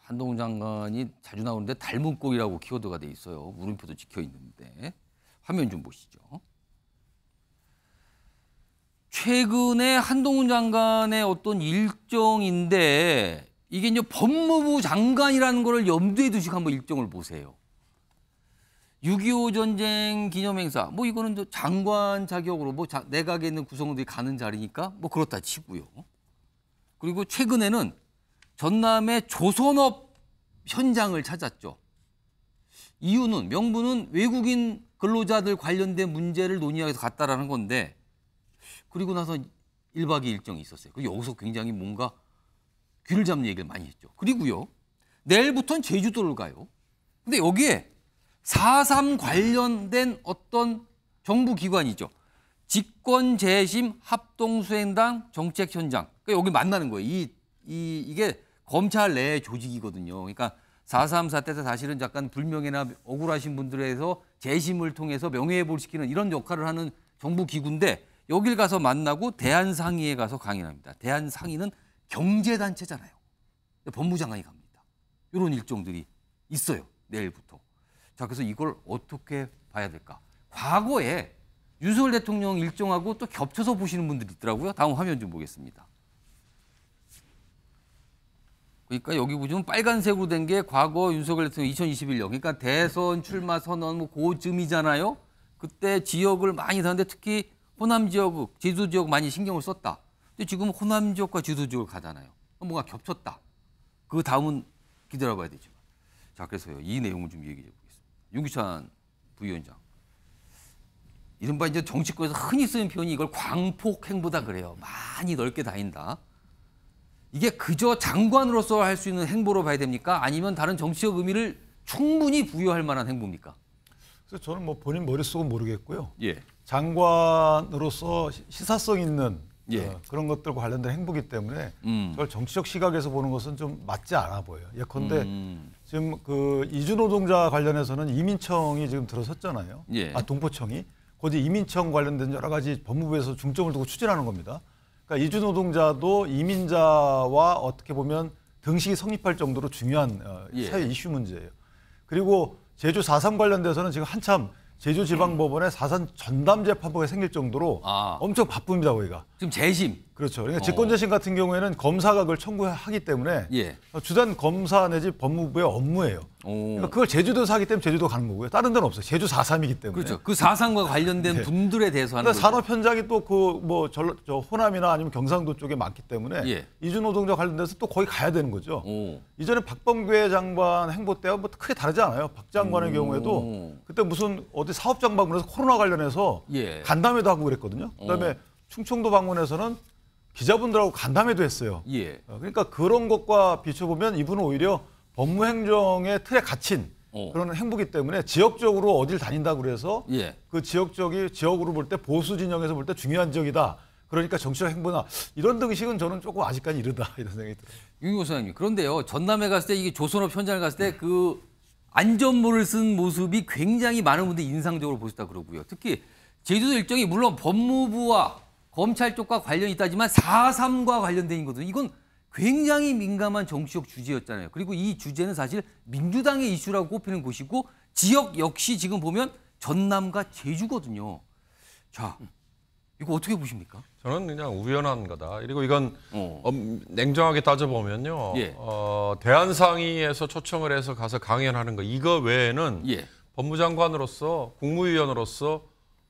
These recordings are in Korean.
한동훈 장관이 자주 나오는데 닮은 꼴이라고 키워드가 돼 있어요. 물음표도 찍혀 있는데 화면 좀 보시죠. 최근에 한동훈 장관의 어떤 일정인데 이게 이제 법무부 장관이라는 거를 염두에 두시고 한번 일정을 보세요. 6.25 전쟁 기념행사, 뭐 이거는 장관 자격으로 뭐 내각에 있는 구성원들이 가는 자리니까 뭐 그렇다 치고요. 그리고 최근에는 전남의 조선업 현장을 찾았죠. 이유는 명분은 외국인 근로자들 관련된 문제를 논의하기 위해서 갔다라는 건데 그리고 나서 1박 2일 일정이 있었어요. 그리고 여기서 굉장히 뭔가 귀를 잡는 얘기를 많이 했죠. 그리고요. 내일부터는 제주도를 가요. 근데 여기에 4.3 관련된 어떤 정부 기관이죠. 집권재심 합동수행당 정책현장. 그러니까 여기 만나는 거예요. 이게 검찰 내 조직이거든요. 그러니까 4.3 사태 때 사실은 약간 불명예나 억울하신 분들에서 재심을 통해서 명예회복을 시키는 이런 역할을 하는 정부 기구인데 여길 가서 만나고 대한상의에 가서 강연합니다. 대한상의는 경제단체잖아요. 법무장관이 갑니다. 이런 일정들이 있어요. 내일부터. 자, 그래서 이걸 어떻게 봐야 될까? 과거에 윤석열 대통령 일정하고 또 겹쳐서 보시는 분들이 있더라고요. 다음 화면 좀 보겠습니다. 그러니까 여기 보시면 빨간색으로 된 게 과거 윤석열 대통령 2021년. 그러니까 대선 출마 선언 뭐 고쯤이잖아요. 그때 지역을 많이 사는데 특히 호남 지역, 제주 지역 많이 신경을 썼다. 근데 지금 호남 지역과 제주 지역을 가잖아요. 뭔가 겹쳤다. 그 다음은 기다려봐야 되죠. 자, 그래서요. 이 내용을 좀 얘기해 보겠습니다. 윤기찬 부위원장. 이른바 이제 정치권에서 흔히 쓰는 표현이 이걸 광폭 행보다 그래요. 많이 넓게 다닌다. 이게 그저 장관으로서 할 수 있는 행보로 봐야 됩니까? 아니면 다른 정치적 의미를 충분히 부여할 만한 행보입니까? 그래서 저는 뭐 본인 머릿속은 모르겠고요. 예. 장관으로서 시사성 있는 예. 그런 것들과 관련된 행보이기 때문에 저걸 정치적 시각에서 보는 것은 좀 맞지 않아 보여요. 예컨대 지금 그 이주노동자 관련해서는 이민청이 지금 들어섰잖아요. 예. 동포청이. 곧 이민청 관련된 여러 가지 법무부에서 중점을 두고 추진하는 겁니다. 그러니까 이주노동자도 이민자와 어떻게 보면 등식이 성립할 정도로 중요한 예. 사회 이슈 문제예요. 그리고 제주 4.3 관련돼서는 지금 한참 제주지방법원에 4.3 전담 재판부가 생길 정도로 엄청 바쁩니다, 거기가. 지금 재심. 그렇죠. 그러니까 직권재심 같은 경우에는 검사가 그걸 청구하기 때문에 예. 주단 검사 내지 법무부의 업무예요. 그러니까 그걸 제주도에서 하기 때문에 제주도 가는 거고요. 다른 데는 없어요. 제주 4.3이기 때문에. 그렇죠. 그 4.3과 관련된 네. 분들에 대해서 하는 거죠. 산업 현장이 또 그 뭐 저 호남이나 아니면 경상도 쪽에 많기 때문에 예. 이주노동자 관련돼서 또 거기 가야 되는 거죠. 이전에 박범계 장관 행보 때와 뭐 크게 다르지 않아요. 박 장관의 경우에도 그때 무슨 어디 사업장 방문해서 코로나 관련해서 예. 간담회도 하고 그랬거든요. 그다음에 충청도 방문해서는 기자분들하고 간담회도 했어요. 예. 그러니까 그런 것과 비춰보면 이분은 오히려 법무행정의 틀에 갇힌 그런 행보기 때문에 지역적으로 어딜 다닌다고 그래서 예. 그 지역으로 볼 때 보수 진영에서 볼 때 중요한 지역이다. 그러니까 정치적 행보나 이런 등식은 저는 조금 아직까지 이르다 이런 생각이 들어요. 윤 교수님, 그런데요. 전남에 갔을 때 이게 조선업 현장을 갔을 때 그 안전모를 쓴 모습이 굉장히 많은 분들이 인상적으로 보셨다 그러고요. 특히 제주도 일정이 물론 법무부와 검찰 쪽과 관련이 있다지만 4.3과 관련된 거거든요. 이건 굉장히 민감한 정치적 주제였잖아요. 그리고 이 주제는 사실 민주당의 이슈라고 꼽히는 곳이고 지역 역시 지금 보면 전남과 제주거든요. 자, 이거 어떻게 보십니까? 저는 그냥 우연한 거다. 그리고 이건 냉정하게 따져보면요. 예. 대한상의에서 초청을 해서 가서 강연하는 거 이거 외에는 예. 법무장관으로서 국무위원으로서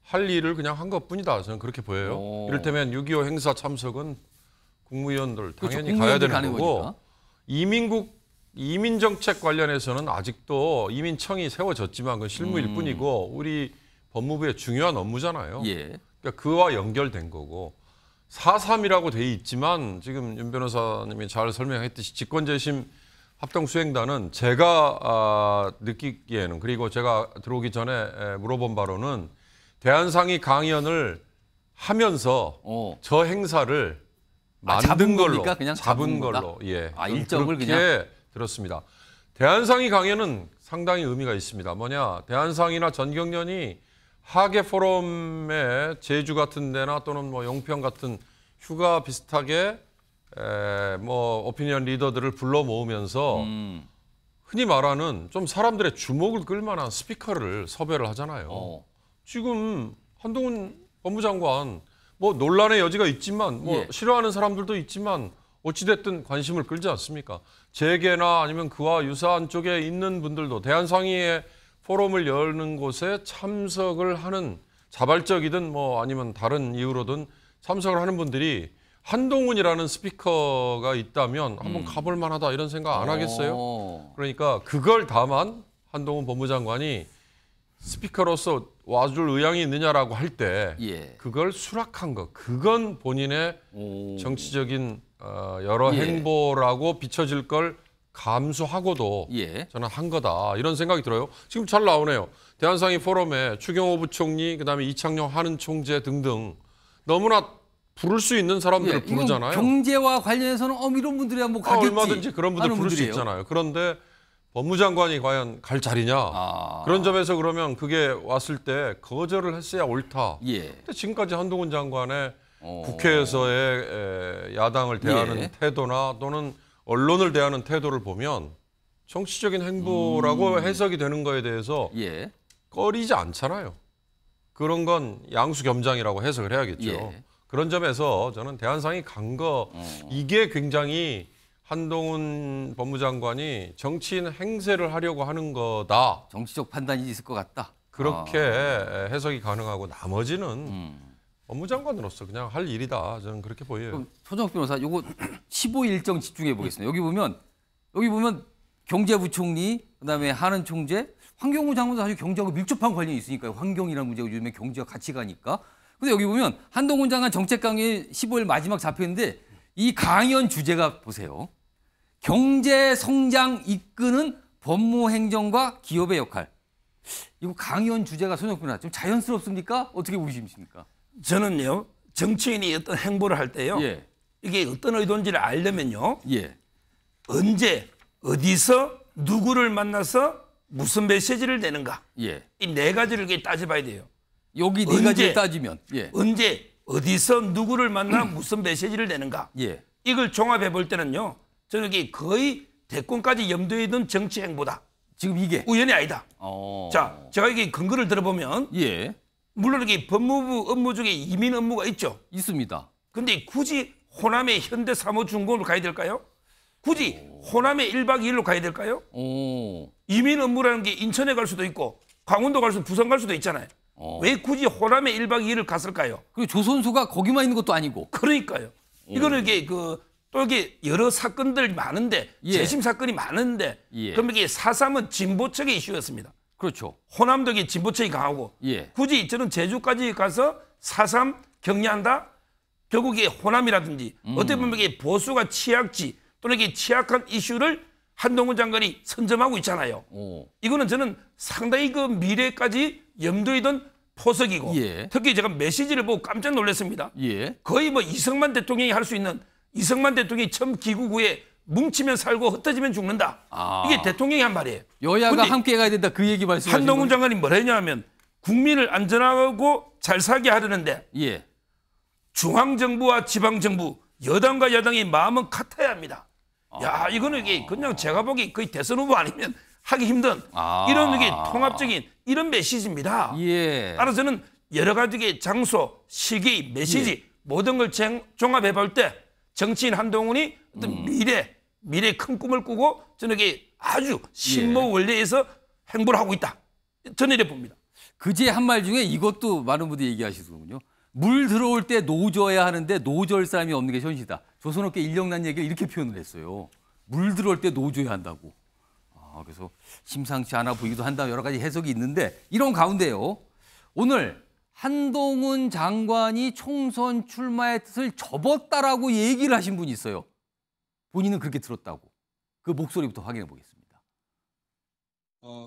할 일을 그냥 한 것뿐이다. 저는 그렇게 보여요. 이를테면 6.25 행사 참석은 국무위원들 당연히 그렇죠. 가야 되는 가는 거고 이민정책 관련해서는 아직도 이민청이 세워졌지만 그건 실무일 뿐이고 우리 법무부의 중요한 업무잖아요. 예. 그러니까 그와 연결된 거고 4.3이라고 돼 있지만 지금 윤 변호사님이 잘 설명했듯이 직권재심 합동수행단은 제가 느끼기에는 그리고 제가 들어오기 전에 물어본 바로는 대한상의 강연을 하면서 저 행사를 만든 걸로 그냥 잡은 걸로 예 일정을 그렇게 그냥 들었습니다. 대한상의 강연은 상당히 의미가 있습니다. 뭐냐 대한상의나 전경련이 하계 포럼에 제주 같은 데나 또는 뭐 용평 같은 휴가 비슷하게 뭐 오피니언 리더들을 불러 모으면서 흔히 말하는 좀 사람들의 주목을 끌만한 스피커를 섭외를 하잖아요. 지금 한동훈 법무장관 뭐 논란의 여지가 있지만 뭐 예. 싫어하는 사람들도 있지만 어찌됐든 관심을 끌지 않습니까? 재계나 아니면 그와 유사한 쪽에 있는 분들도 대한상의회 포럼을 여는 곳에 참석을 하는 자발적이든 뭐 아니면 다른 이유로든 참석을 하는 분들이 한동훈이라는 스피커가 있다면 한번 가볼 만하다 이런 생각 안 하겠어요? 그러니까 그걸 다만 한동훈 법무장관이 스피커로서 와줄 의향이 있느냐라고 할 때 예. 그걸 수락한 것, 그건 본인의 정치적인 여러 예. 행보라고 비춰질 걸 감수하고도 예. 저는 한 거다 이런 생각이 들어요. 지금 잘 나오네요. 대한상의 포럼에 추경호 부총리, 그다음에 이창용 한은 총재 등등 너무나 부를 수 있는 사람들을 예, 이건 부르잖아요. 경제와 관련해서는 이런 분들이 한번 가겠지. 얼마든지 그런 분들 하는 부를 수 분들이에요. 있잖아요. 그런데 법무장관이 과연 갈 자리냐? 아. 그런 점에서 그러면 그게 왔을 때 거절을 했어야 옳다. 예. 근데 지금까지 한동훈 장관의 국회에서의 야당을 대하는 예. 태도나 또는 언론을 대하는 태도를 보면 정치적인 행보라고 해석이 되는 거에 대해서 예. 꺼리지 않잖아요. 그런 건 양수겸장이라고 해석을 해야겠죠. 예. 그런 점에서 저는 대한상이 간 거 이게 굉장히 한동훈 법무장관이 정치인 행세를 하려고 하는 거다. 정치적 판단이 있을 것 같다. 그렇게 해석이 가능하고 나머지는 법무장관으로서 그냥 할 일이다. 저는 그렇게 보여요. 그럼 손정욱 변호사, 요거 15 일정 집중해 보겠습니다. 여기 보면 경제부총리, 그다음에 한은 총재, 환경부 장관도 사실 경제하고 밀접한 관련이 있으니까요. 환경이라는 문제가 요즘에 경제와 같이 가니까. 근데 여기 보면 한동훈 장관 정책 강의 15일 마지막 잡혔는데 이 강연 주제가 보세요. 경제 성장 이끄는 법무행정과 기업의 역할. 이거 강연 주제가 손정욱 변호사 좀 자연스럽습니까? 어떻게 보십니까? 저는요, 정치인이 어떤 행보를 할 때요, 예. 이게 어떤 의도인지를 알려면요, 예. 언제, 어디서, 누구를 만나서 무슨 메시지를 내는가, 예. 이 네 가지를 이렇게 따져봐야 돼요. 여기 네 언제? 가지를 따지면 예. 언제, 어디서, 누구를 만나 무슨 메시지를 내는가, 예. 이걸 종합해 볼 때는요, 저는 이게 거의 대권까지 염두에 둔 정치 행보다. 지금 이게 우연이 아니다. 어. 자, 제가 이게 근거를 들어보면, 예. 물론 이게 법무부 업무 중에 이민 업무가 있죠. 있습니다. 근데 굳이 호남의 현대사무중공으로 가야 될까요? 굳이 호남의 1박 2일로 가야 될까요? 오. 이민 업무라는 게 인천에 갈 수도 있고 강원도 갈 수도 부산 갈 수도 있잖아요. 왜 굳이 호남의 1박 2일을 갔을까요? 그리고 조선소가 거기만 있는 것도 아니고. 그러니까요. 이거는 이게 또 이게 여러 사건들 많은데 예. 재심 사건이 많은데 예. 그럼 이게 4.3은 진보 측의 이슈였습니다. 그렇죠. 호남도 이게 진보 측이 강하고 예. 굳이 저는 제주까지 가서 4.3 격려한다? 결국 이게 호남이라든지 어떻게 보면 이게 보수가 취약지 또는 이게 취약한 이슈를 한동훈 장관이 선점하고 있잖아요. 오. 이거는 저는 상당히 그 미래까지 염두에 둔 포석이고 예. 특히 제가 메시지를 보고 깜짝 놀랐습니다. 예. 거의 뭐 이승만 대통령이 할 수 있는 이승만 대통령이 처음 기국 후에 뭉치면 살고 흩어지면 죽는다. 아. 이게 대통령이 한 말이에요. 여야가 근데 함께 가야 된다 그 얘기 말씀하시는 한동훈 장관이 뭘 했냐면 국민을 안전하고 잘 살게 하려는데 예. 중앙정부와 지방정부 여당과 야당의 마음은 같아야 합니다. 야, 이거는 이게 그냥 제가 보기 거의 대선 후보 아니면 하기 힘든 이런 이게 통합적인 이런 메시지입니다. 예. 따라서 저는 여러 가지의 장소, 시기, 메시지 모든 걸 종합해 볼 때 정치인 한동훈이 어떤 미래 큰 꿈을 꾸고 저는 이게 아주 신모 원리에서 행보를 하고 있다. 저는 이래 봅니다. 그제 한 말 중에 이것도 많은 분들이 얘기하시더군요. 물 들어올 때 노져야 하는데 노절 사람이 없는 게 현실이다. 조선업계 인력난 얘기를 이렇게 표현을 했어요. 물 들어올 때 노져야 한다고. 그래서 심상치 않아 보이기도 한다. 여러 가지 해석이 있는데 이런 가운데요. 오늘 한동훈 장관이 총선 출마의 뜻을 접었다라고 얘기를 하신 분이 있어요. 본인은 그렇게 들었다고. 그 목소리부터 확인해 보겠습니다.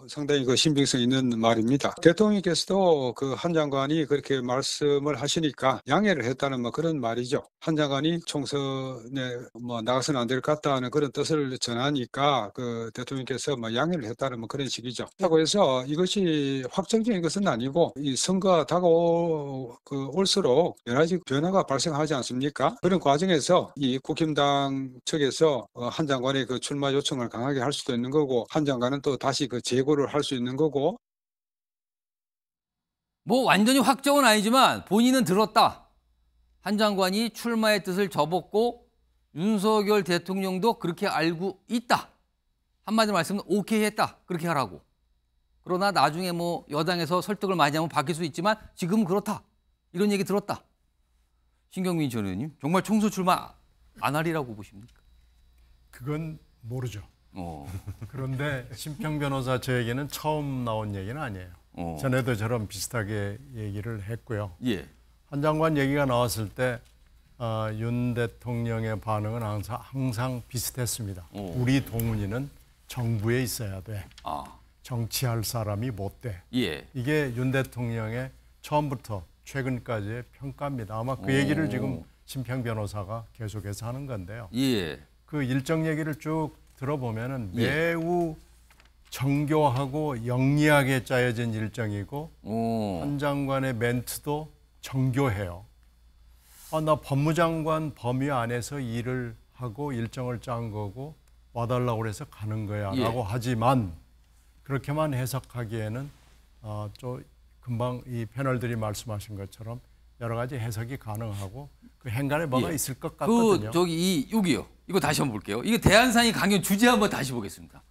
상당히 그 신빙성 있는 말입니다. 대통령께서도 그 한 장관이 그렇게 말씀을 하시니까 양해를 했다는 뭐 그런 말이죠. 한 장관이 총선에 뭐 나가서는 안 될 것 같다는 그런 뜻을 전하니까 그 대통령께서 뭐 양해를 했다는 뭐 그런 식이죠. 그렇다고 해서 이것이 확정적인 것은 아니고 이 선거가 올수록 여러 가지 변화가 발생하지 않습니까? 그런 과정에서 이 국힘당 측에서 한 장관의 그 출마 요청을 강하게 할 수도 있는 거고 한 장관은 또 다시 그 재고를 할 수 있는 거고. 뭐 완전히 확정은 아니지만 본인은 들었다. 한 장관이 출마의 뜻을 접었고 윤석열 대통령도 그렇게 알고 있다. 한마디로 말씀은 오케이 했다. 그렇게 하라고. 그러나 나중에 뭐 여당에서 설득을 많이 하면 바뀔 수 있지만 지금은 그렇다. 이런 얘기 들었다. 신경민 전 의원님, 정말 총선 출마 안 하리라고 보십니까? 그건 모르죠. 어. 그런데 심평 변호사 저에게는 처음 나온 얘기는 아니에요. 전에도 저런 비슷하게 얘기를 했고요. 예. 한 장관 얘기가 나왔을 때 윤 대통령의 반응은 항상 비슷했습니다. 우리 동훈이는 정부에 있어야 돼. 아. 정치할 사람이 못 돼. 예. 이게 윤 대통령의 처음부터 최근까지의 평가입니다. 아마 그 얘기를 지금 심평 변호사가 계속해서 하는 건데요. 예. 그 일정 얘기를 쭉 들어보면은 예. 매우 정교하고 영리하게 짜여진 일정이고 한 장관의 멘트도 정교해요. 나 법무장관 범위 안에서 일을 하고 일정을 짠 거고 와달라고 그래서 가는 거야 예. 라고 하지만 그렇게만 해석하기에는 좀 금방 이 패널들이 말씀하신 것처럼 여러 가지 해석이 가능하고 그 행간에 뭐가 예. 있을 것 같거든요. 여기요. 이거 다시 한번 볼게요. 이거 대한상이 강연 주제 한번 다시 보겠습니다.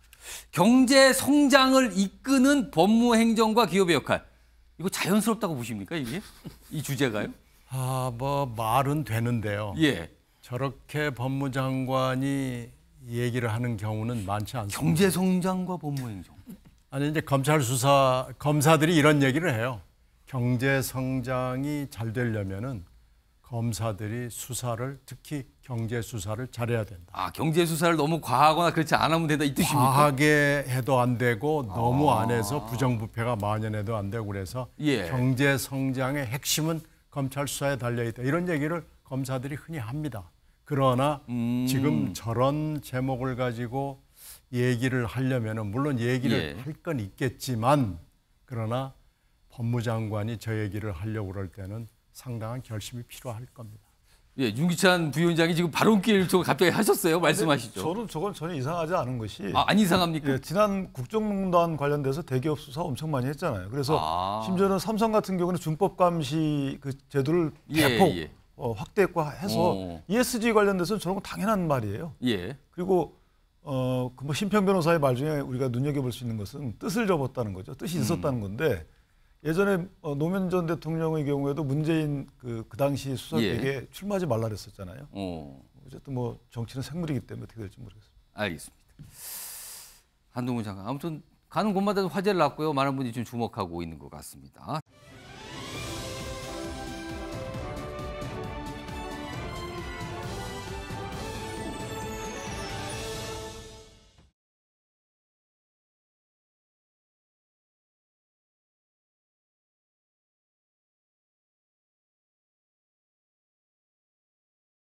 경제 성장을 이끄는 법무행정과 기업의 역할. 이거 자연스럽다고 보십니까, 이게? 이 주제가요? 뭐 말은 되는데요. 예. 저렇게 법무장관이 얘기를 하는 경우는 많지 않습니다. 경제 성장과 법무행정. 아니 이제 검사들이 이런 얘기를 해요. 경제 성장이 잘 되려면은 검사들이 수사를 특히 경제 수사를 잘해야 된다. 아, 경제 수사를 너무 과하거나 그렇지 않으면 된다 이 뜻입니까? 과하게 해도 안 되고 너무 안 해서 부정부패가 만연해도 안 되고 그래서 예. 경제 성장의 핵심은 검찰 수사에 달려 있다. 이런 얘기를 검사들이 흔히 합니다. 그러나 지금 저런 제목을 가지고 얘기를 하려면은 물론 얘기를 예. 할 건 있겠지만 그러나 법무장관이 저 얘기를 하려고 그럴 때는 상당한 결심이 필요할 겁니다. 예, 윤기찬 부위원장이 지금 발언기를 좀 갑자기 하셨어요. 말씀하시죠. 저는 저건 전혀 이상하지 않은 것이 안 이상합니까? 예, 지난 국정농단 관련돼서 대기업 수사 엄청 많이 했잖아요. 그래서 심지어는 삼성 같은 경우는 준법 감시 그 제도를 대폭 확대했고 해서 ESG 관련돼서는 저런 건 당연한 말이에요. 예. 그리고 뭐 심평 변호사의 말 중에 우리가 눈여겨볼 수 있는 것은 뜻을 접었다는 거죠. 뜻이 있었다는 건데 예전에 노무현 전 대통령의 경우에도 문재인 그 당시 수석에게 출마하지 말라 그랬었잖아요. 어쨌든 뭐 정치는 생물이기 때문에 어떻게 될지 모르겠습니다. 알겠습니다. 한동훈 장관 아무튼 가는 곳마다 화제를 낳고요. 많은 분들이 좀 주목하고 있는 것 같습니다.